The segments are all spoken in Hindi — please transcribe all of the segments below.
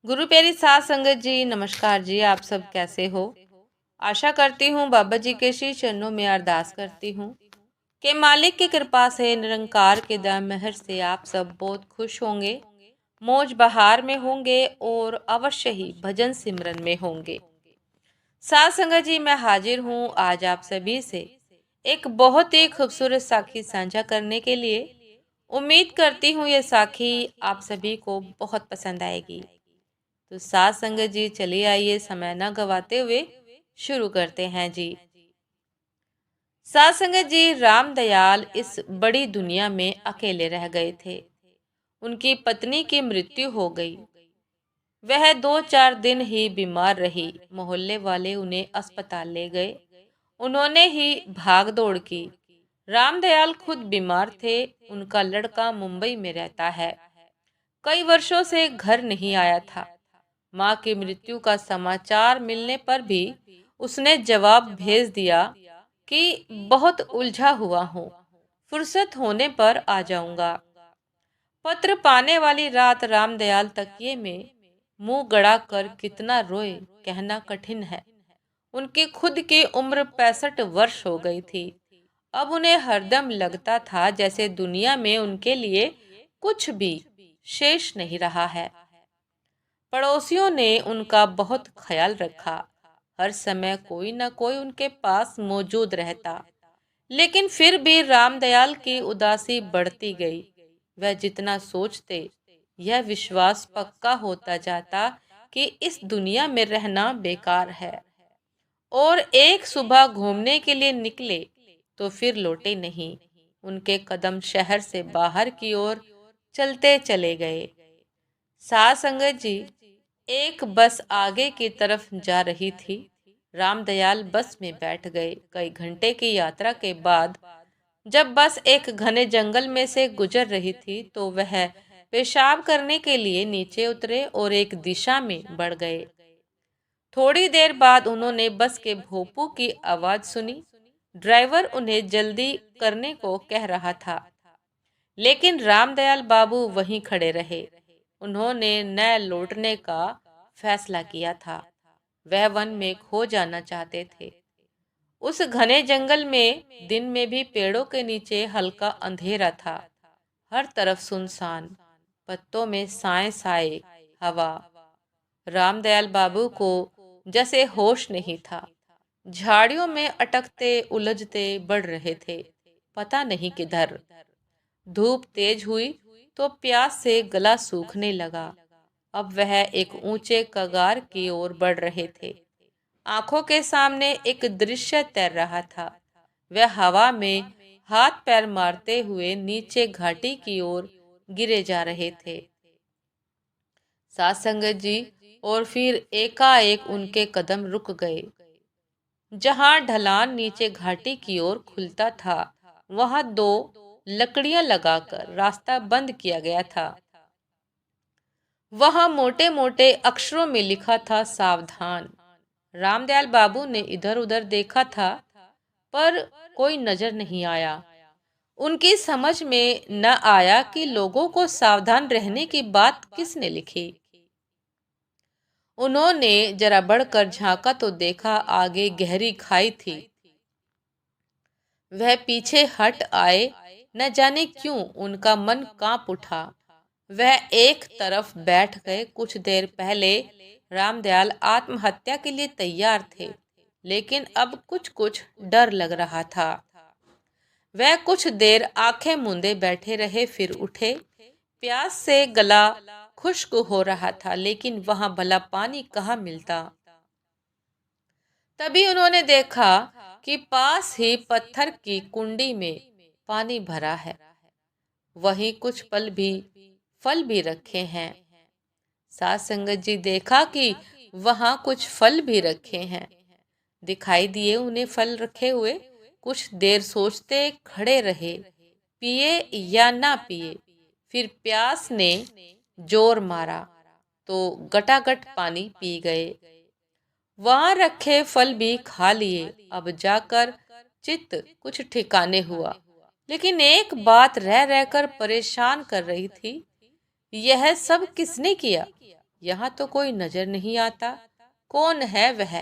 गुरु प्यारी साध संगत जी, नमस्कार जी। आप सब कैसे हो? आशा करती हूँ बाबा जी के श्री चरणों में अरदास करती हूँ कि मालिक की कृपा से, निरंकार के दया मेहर से आप सब बहुत खुश होंगे, मौज बहार में होंगे और अवश्य ही भजन सिमरन में होंगे। साध संगत जी, मैं हाजिर हूँ आज आप सभी से एक बहुत ही खूबसूरत साखी साझा करने के लिए। उम्मीद करती हूँ ये साखी आप सभी को बहुत पसंद आएगी। तो साथ संगत जी, चलिए आइए समय न गवाते हुए शुरू करते हैं जी। साथ संगत जी, राम दयाल इस बड़ी दुनिया में अकेले रह गए थे। उनकी पत्नी की मृत्यु हो गई। वह 2-4 दिन ही बीमार रही। मोहल्ले वाले उन्हें अस्पताल ले गए। उन्होंने ही भाग दौड़ की। राम दयाल खुद बीमार थे। उनका लड़का मुंबई में रहता है। कई वर्षों से घर नहीं आया था। माँ की मृत्यु का समाचार मिलने पर भी उसने जवाब भेज दिया कि बहुत उलझा हुआ हूँ, फुर्सत होने पर आ जाऊंगा। पत्र पाने वाली रात रामदयाल तकिए में मुंह गड़ा कर कितना रोए, कहना कठिन है। उनकी खुद की उम्र 65 वर्ष हो गई थी। अब उन्हें हरदम लगता था जैसे दुनिया में उनके लिए कुछ भी शेष नहीं रहा है। पड़ोसियों ने उनका बहुत ख्याल रखा। हर समय कोई न कोई उनके पास मौजूद रहता। लेकिन फिर भी रामदयाल की उदासी बढ़ती गई। वह जितना सोचते, यह विश्वास पक्का होता जाता कि इस दुनिया में रहना बेकार है। और एक सुबह घूमने के लिए निकले तो फिर लौटे नहीं। उनके कदम शहर से बाहर की ओर चलते चले गए। साथ संगत जी, एक बस आगे की तरफ जा रही थी। रामदयाल बस में बैठ गए। कई घंटे की यात्रा के बाद जब बस एक घने जंगल में से गुजर रही थी तो वह पेशाब करने के लिए नीचे उतरे और एक दिशा में बढ़ गए। थोड़ी देर बाद उन्होंने बस के भोंपू की आवाज सुनी। ड्राइवर उन्हें जल्दी करने को कह रहा था, लेकिन रामदयाल बाबू वहीं खड़े रहे। उन्होंने न लौटने का फैसला किया था। वह वन में खो जाना चाहते थे। उस घने जंगल में दिन में भी पेड़ों के नीचे हल्का अंधेरा था। हर तरफ सुनसान, पत्तों में साए साए हवा। रामदयाल बाबू को जैसे होश नहीं था। झाड़ियों में अटकते उलझते बढ़ रहे थे, पता नहीं किधर। धूप तेज हुई तो प्यास से गला सूखने लगा। अब वह एक ऊंचे कगार की ओर बढ़ रहे थे। आंखों के सामने एक दृश्य तैर रहा था। वह हवा में हाथ पैर मारते हुए नीचे घाटी की ओर गिरे जा रहे थे। साथ संगत जी, और फिर एकाएक उनके कदम रुक गए। जहां ढलान नीचे घाटी की ओर खुलता था, वहां दो लकड़ियां लगाकर रास्ता बंद किया गया था। वहां मोटे मोटे अक्षरों में लिखा था, सावधान। रामदयाल बाबू ने इधर उधर देखा था, पर कोई नजर नहीं आया। उनकी समझ में न आया कि लोगों को सावधान रहने की बात किसने लिखी। उन्होंने जरा बढ़कर झांका तो देखा आगे गहरी खाई थी। वह पीछे हट आए। न जाने क्यों उनका मन कांप उठा। वह एक तरफ बैठ गए। कुछ देर पहले रामदयाल आत्महत्या के लिए तैयार थे, लेकिन अब कुछ कुछ डर लग रहा था। वह कुछ देर आंखें मूंदे बैठे रहे, फिर उठे। प्यास से गला खुश्क हो रहा था, लेकिन वहां भला पानी कहाँ मिलता। तभी उन्होंने देखा कि पास ही पत्थर की कुंडी में पानी भरा है। वहीं कुछ फल भी रखे हैं। साथ संगत जी, देखा कि वहां कुछ फल भी रखे हैं। दिखाई दिए उन्हें फल रखे हुए। कुछ देर सोचते खड़े रहे, पिए या ना पिए। फिर प्यास ने जोर मारा तो गटागट पानी पी गए। वहां रखे फल भी खा लिए। अब जाकर चित्त कुछ ठिकाने हुआ, लेकिन एक बात रह रहकर परेशान कर रही थी। यह सब किसने किया? यहाँ तो कोई नजर नहीं आता, कौन है वह?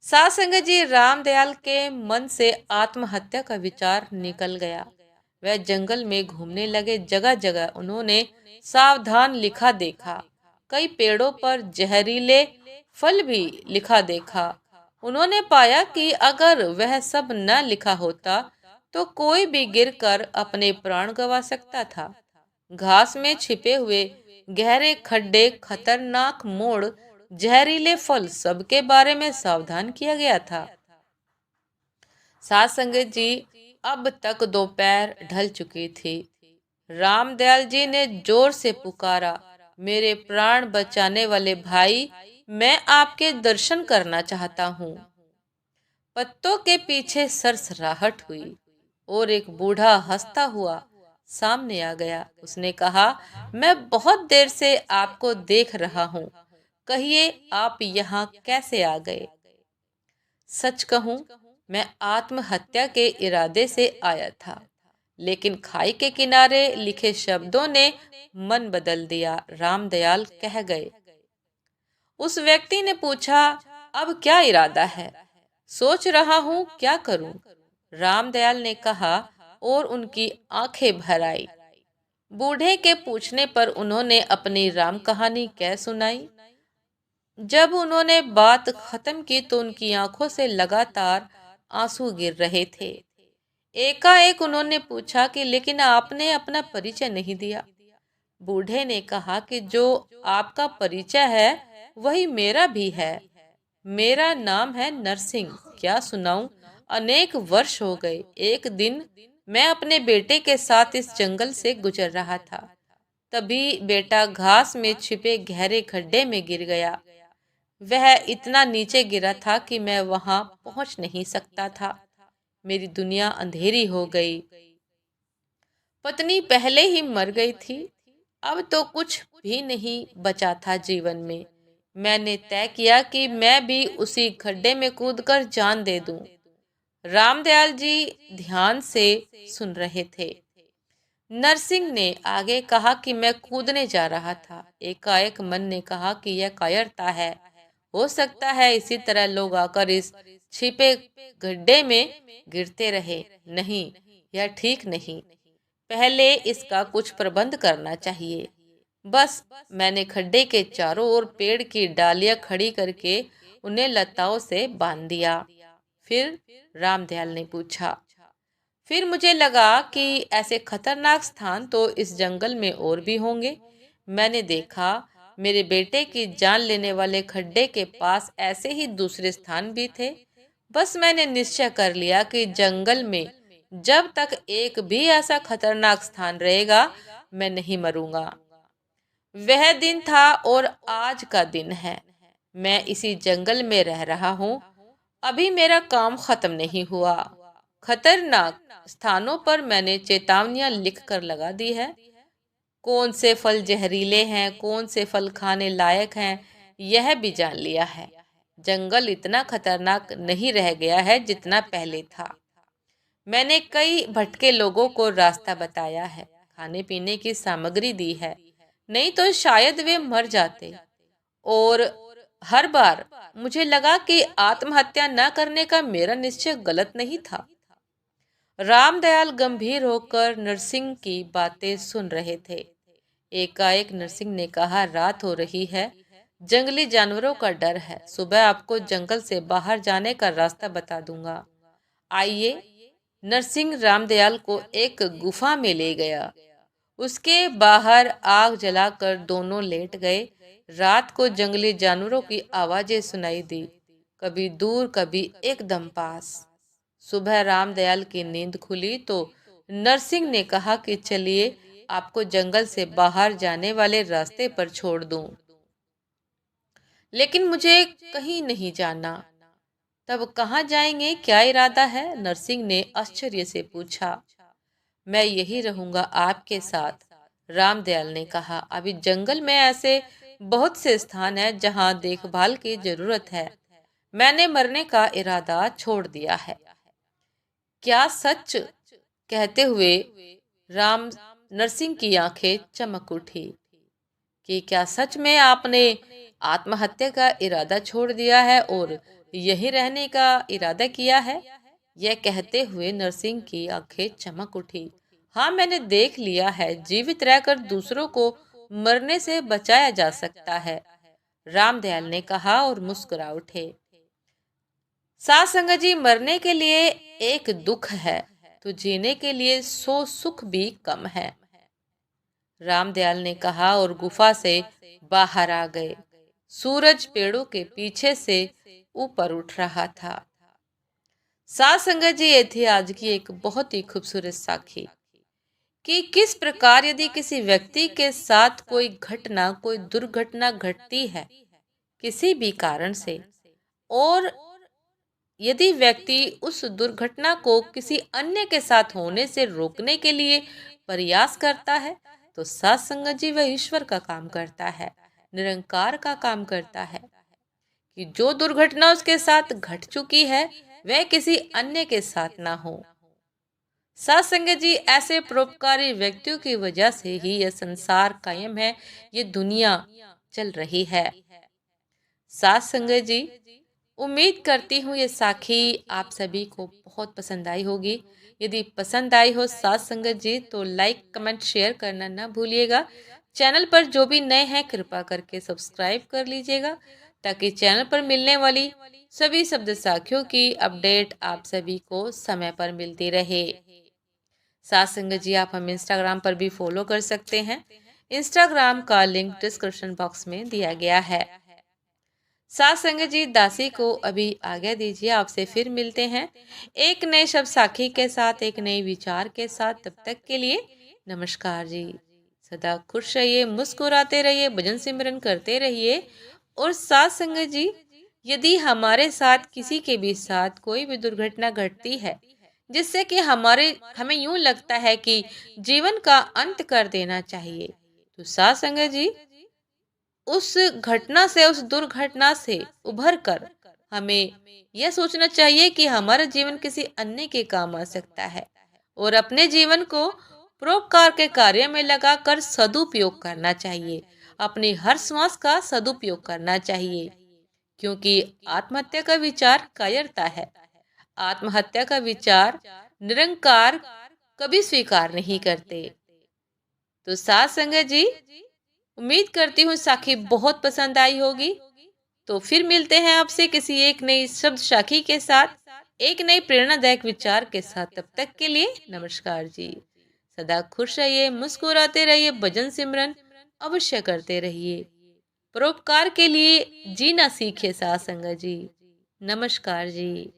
साथ संगत जी, रामदयाल के मन से आत्महत्या का विचार निकल गया। वह जंगल में घूमने लगे। जगह जगह उन्होंने सावधान लिखा देखा। कई पेड़ों पर जहरीले फल भी लिखा देखा। उन्होंने पाया कि अगर वह सब न लिखा होता तो कोई भी गिरकर अपने प्राण गंवा सकता था। घास में छिपे हुए गहरे खड्डे, खतरनाक मोड़, जहरीले फल, सबके बारे में सावधान किया गया था। साथ संगत जी, अब तक दोपहर ढल चुकी थी। रामदयाल जी ने जोर से पुकारा, मेरे प्राण बचाने वाले भाई, मैं आपके दर्शन करना चाहता हूँ। पत्तों के पीछे सरसराहट हुई और एक बूढ़ा हंसता हुआ सामने आ गया। उसने कहा, मैं बहुत देर से आपको देख रहा हूँ, कहिए आप यहाँ कैसे आ गए? सच कहूँ, मैं आत्महत्या के इरादे से आया था, लेकिन खाई के किनारे लिखे शब्दों ने मन बदल दिया, रामदयाल कह गए। उस व्यक्ति ने पूछा, अब क्या इरादा है? सोच रहा हूँ क्या करूं, रामदयाल ने कहा और उनकी आंखें भर आई। बूढ़े के पूछने पर उन्होंने अपनी राम कहानी कह सुनाई। जब उन्होंने बात खत्म की तो उनकी आंखों से लगातार आंसू गिर रहे थे। एकाएक उन्होंने पूछा कि लेकिन आपने अपना परिचय नहीं दिया। बूढ़े ने कहा कि जो आपका परिचय है वही मेरा भी है। मेरा नाम है नरसिंह। क्या सुनाऊं? अनेक वर्ष हो गए। एक दिन मैं अपने बेटे के साथ इस जंगल से गुजर रहा था। तभी बेटा घास में छिपे गहरे खड्डे में गिर गया। वह इतना नीचे गिरा था कि मैं वहां पहुंच नहीं सकता था। मेरी दुनिया अंधेरी हो गई। पत्नी पहले ही मर गई थी। अब तो कुछ भी नहीं बचा था जीवन में। मैंने तय किया कि मैं भी उसी खड्डे में कूदकर जान दे दूं। रामदयाल जी ध्यान से सुन रहे थे। नरसिंह ने आगे कहा कि मैं कूदने जा रहा था। एकाएक मन ने कहा कि यह कायरता है। हो सकता है इसी तरह लोग आकर इस छिपे गड्ढे में गिरते रहे। नहीं, यह ठीक नहीं। पहले इसका कुछ प्रबंध करना चाहिए। बस मैंने खड्डे के चारों ओर पेड़ की डालियां खड़ी करके उन्हें लताओं से बांध दिया। फिर रामदयाल ने पूछा, फिर मुझे लगा कि ऐसे खतरनाक स्थान तो इस जंगल में और भी होंगे। मैंने देखा मेरे बेटे की जान लेने वाले खड्डे के पास ऐसे ही दूसरे स्थान भी थे। बस मैंने निश्चय कर लिया कि जंगल में जब तक एक भी ऐसा खतरनाक स्थान रहेगा, मैं नहीं मरूंगा। वह दिन था और आज का दिन है। मैं इसी जंगल में रह रहा हूँ। अभी मेरा काम खत्म नहीं हुआ। खतरनाक स्थानों पर मैंने चेतावनियां लिख कर लगा दी है। कौन से फल जहरीले हैं, कौन से फल खाने लायक हैं, यह भी जान लिया है। जंगल इतना खतरनाक नहीं रह गया है जितना पहले था। मैंने कई भटके लोगों को रास्ता बताया है, खाने पीने की सामग्री दी है, नहीं तो शायद वे मर जाते। और हर बार मुझे लगा कि आत्महत्या न करने का मेरा निश्चय गलत नहीं था। रामदयाल गंभीर होकर नरसिंह की बातें सुन रहे थे। एकाएक नरसिंह ने कहा, रात हो रही है, जंगली जानवरों का डर है। सुबह आपको जंगल से बाहर जाने का रास्ता बता दूंगा। आइए। नरसिंह रामदयाल को एक गुफा में ले गया। उसके बाहर आग जलाकर दोनों लेट गए। रात को जंगली जानवरों की आवाजें सुनाई दी, कभी दूर कभी एकदम पास। सुबह रामदयाल की नींद खुली तो नरसिंह ने कहा कि चलिए, आपको जंगल से बाहर जाने वाले रास्ते पर छोड़ दूं। लेकिन मुझे कहीं नहीं जाना। तब कहाँ जाएंगे, क्या इरादा है? नरसिंह ने आश्चर्य से पूछा। मैं यही रहूंगा आपके साथ, रामदयाल ने कहा। अभी जंगल में ऐसे बहुत से स्थान हैं जहां देखभाल की जरूरत है। मैंने मरने का इरादा छोड़ दिया है। क्या सच? कहते हुए राम नरसिंह की आंखें चमक उठी। कि क्या सच में आपने आत्महत्या का इरादा छोड़ दिया है और यहीं रहने का इरादा किया है? यह कहते हुए नरसिंह की आंखें चमक उठी। हाँ, मैंने देख लिया है, जीवित रहकर दूसरों को मरने से बचाया जा सकता है, रामदयाल ने कहा और मुस्कुरा उठे। सात संगत जी, मरने के लिए एक दुख है तो जीने के लिए 100 सुख भी कम है, रामदयाल ने कहा और गुफा से बाहर आ गए। सूरज पेड़ों के पीछे से ऊपर उठ रहा था। सात संगत जी, ये थी आज की एक बहुत ही खूबसूरत साखी कि किस प्रकार यदि किसी व्यक्ति के साथ कोई घटना, कोई दुर्घटना घटती है किसी भी कारण से, और यदि व्यक्ति उस दुर्घटना को किसी अन्य के साथ होने से रोकने के लिए प्रयास करता है, तो सात संगत जी वह ईश्वर का काम करता है, निरंकार का काम करता है कि जो दुर्घटना उसके साथ घट चुकी है वह किसी अन्य के साथ ना हो। सात संगत जी, ऐसे परोपकारी व्यक्तियों की वजह से ही यह संसार कायम है, ये दुनिया चल रही है। सात संगत जी, उम्मीद करती हूँ ये साखी आप सभी को बहुत पसंद आई होगी। यदि पसंद आई हो सात संगत जी तो लाइक कमेंट शेयर करना ना भूलिएगा। चैनल पर जो भी नए हैं कृपा करके सब्सक्राइब कर लीजिएगा ताकि चैनल पर मिलने वाली सभी शब्द साखियों की अपडेट आप सभी को समय पर मिलती रहे। सात संगत जी, आप हम इंस्टाग्राम पर भी फॉलो कर सकते हैं। इंस्टाग्राम का लिंक डिस्क्रिप्शन बॉक्स में दिया गया है। सात संगत जी, दासी को अभी आज्ञा दीजिए, आपसे फिर मिलते हैं एक नए शब्द साखी के साथ, एक नए विचार के साथ। तब तक के लिए नमस्कार जी। सदा खुश रहिए, मुस्कुराते रहिए, भजन सिमरन करते रहिए। और सात संगत जी, यदि हमारे साथ किसी के भी साथ कोई भी दुर्घटना घटती है जिससे कि हमें यूं लगता है कि जीवन का अंत कर देना चाहिए, तो सात संगत जी उस घटना से, उस दुर्घटना से उभर कर हमें यह सोचना चाहिए कि हमारा जीवन किसी अन्य के काम आ सकता है और अपने जीवन को परोपकार के कार्य में लगाकर सदुपयोग करना चाहिए। अपनी हर श्वास का सदुपयोग करना चाहिए, क्योंकि आत्महत्या का विचार कायरता है। आत्महत्या का विचार निरंकार कभी स्वीकार नहीं करते। तो सात संगत जी, उम्मीद करती हूँ साखी बहुत पसंद आई होगी। तो फिर मिलते हैं आपसे किसी एक नई शब्द साखी के साथ, एक नई प्रेरणादायक विचार के साथ। तब तक के लिए नमस्कार जी। सदा खुश रहिए, मुस्कुराते रहिए, भजन सिमरन अवश्य करते रहिए। परोपकार के लिए जीना सीखे सात संगत जी। नमस्कार जी।